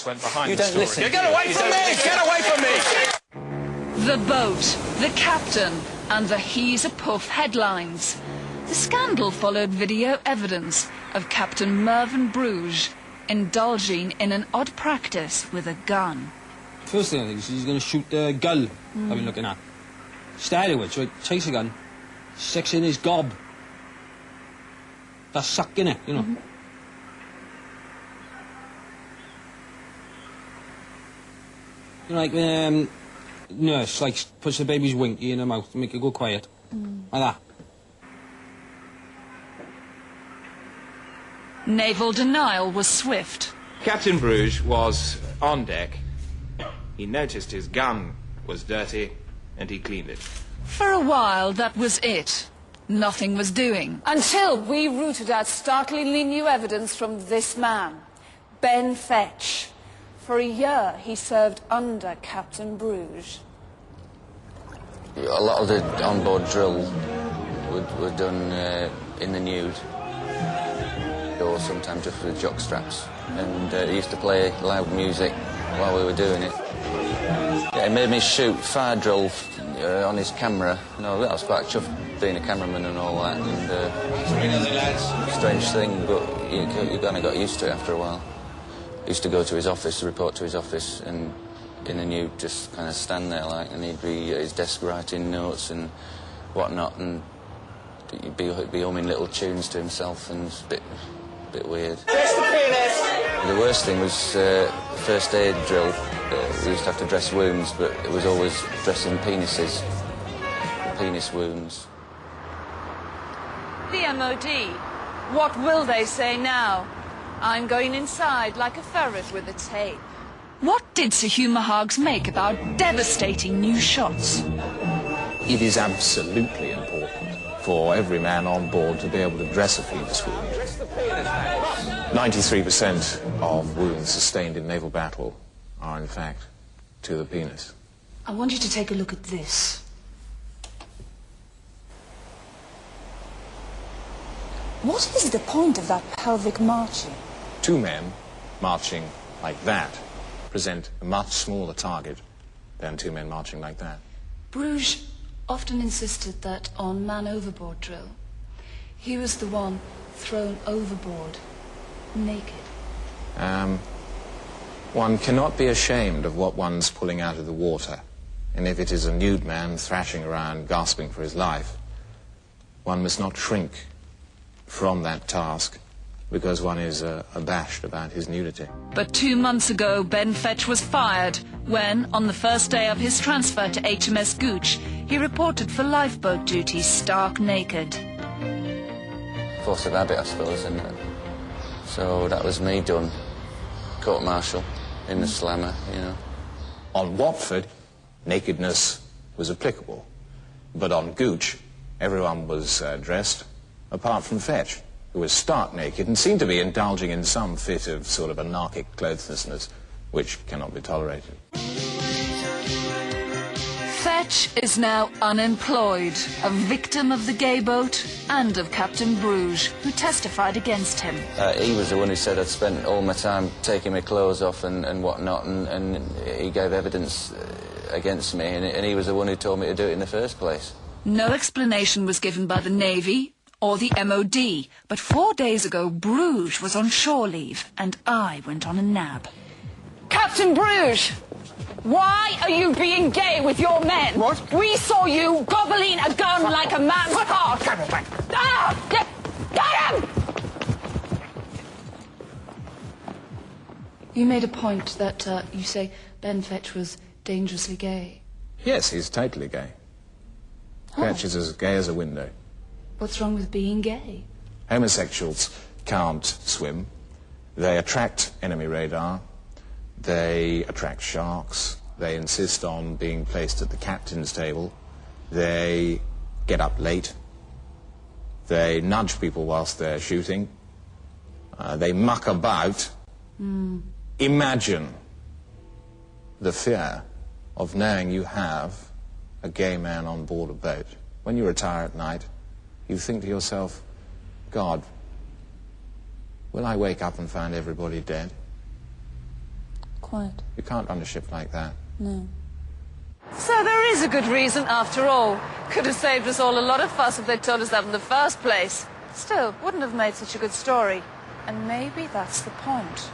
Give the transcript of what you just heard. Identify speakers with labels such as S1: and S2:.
S1: went behind
S2: you
S1: the
S2: don't
S1: story.
S2: listen.
S1: Get away from me! Get away from me!
S3: The boat, the captain, and the He's a Puff headlines. The scandal followed video evidence of Captain Mervyn Bruges indulging in an odd practice with a gun.
S4: First thing I think is he's going to shoot the gull I've been looking at. Started with, so he takes a gun, sticks in his gob. That's sucking it, you know. You know, like nurse, like, puts the baby's winky in her mouth to make it go quiet. Like that.
S3: Naval denial was swift.
S5: Captain Bruges was on deck. He noticed his gun was dirty and he cleaned it.
S3: For a while, that was it. Nothing was doing.
S6: Until we rooted out startlingly new evidence from this man, Ben Fetch. For a year, he served under Captain Bruges.
S2: A lot of the on-board drill were done in the nude, or sometimes just with jock straps. And he used to play loud music while we were doing it. Yeah, he made me shoot fire drill on his camera. No, that was quite chuffed, being a cameraman and all that. And strange thing, but you kind of got used to it after a while. He used to go to his office, report to his office, and in the nude just kind of stand there like, and he'd be at his desk writing notes and whatnot, and he'd be humming little tunes to himself, and it's a bit weird. The worst thing was first aid drill. We used to have to dress wounds, but it was always dressing penises, penis wounds.
S3: The MOD. What will they say now? I'm going inside like a ferret with a tape. What did Sir Hugh Mahags make about devastating new shots?
S7: It is absolutely important for every man on board to be able to dress a penis wound. 93% of wounds sustained in naval battle are, in fact, to the penis.
S8: I want you to take a look at this.
S6: What is the point of that pelvic marching?
S7: Two men marching like that present a much smaller target than two men marching like that.
S8: Bruges often insisted that on man overboard drill, he was the one thrown overboard, naked.
S7: One cannot be ashamed of what one's pulling out of the water. And if it is a nude man thrashing around, gasping for his life, one must not shrink from that task because one is abashed about his nudity.
S3: But 2 months ago, Ben Fetch was fired when, on the first day of his transfer to HMS Gooch, he reported for lifeboat duty stark naked.
S2: Force of habit, I suppose, isn't it? So that was me done. Court-martial in the slammer, you know.
S7: On Watford, nakedness was applicable. But on Gooch, everyone was dressed, apart from Fetch, who was stark naked and seemed to be indulging in some fit of sort of anarchic clotheslessness, which cannot be tolerated.
S3: Fetch is now unemployed, a victim of the gay boat and of Captain Bruges, who testified against him.
S2: He was the one who said I'd spent all my time taking my clothes off and whatnot, and he gave evidence against me, and he was the one who told me to do it in the first place.
S3: No explanation was given by the Navy or the MOD, but 4 days ago Bruges was on shore leave and I went on a nab.
S6: Captain Bruges! Why are you being gay with your men?
S1: What?
S6: We saw you gobbling a gun like a man's cock. Ah! Get him!
S8: You made a point that you say Ben Fetch was dangerously gay.
S7: Yes, he's totally gay. Fetch is as gay as a window.
S8: What's wrong with being gay?
S7: Homosexuals can't swim. They attract enemy radar. They attract sharks. They insist on being placed at the captain's table. They get up late. They nudge people whilst they're shooting. They muck about. Imagine the fear of knowing you have a gay man on board a boat. When you retire at night, you think to yourself, God, will I wake up and find everybody dead?
S6: Quite.
S7: You can't run a ship like that.
S6: No. So there is a good reason, after all. Could have saved us all a lot of fuss if they'd told us that in the first place. Still, wouldn't have made such a good story. And maybe that's the point.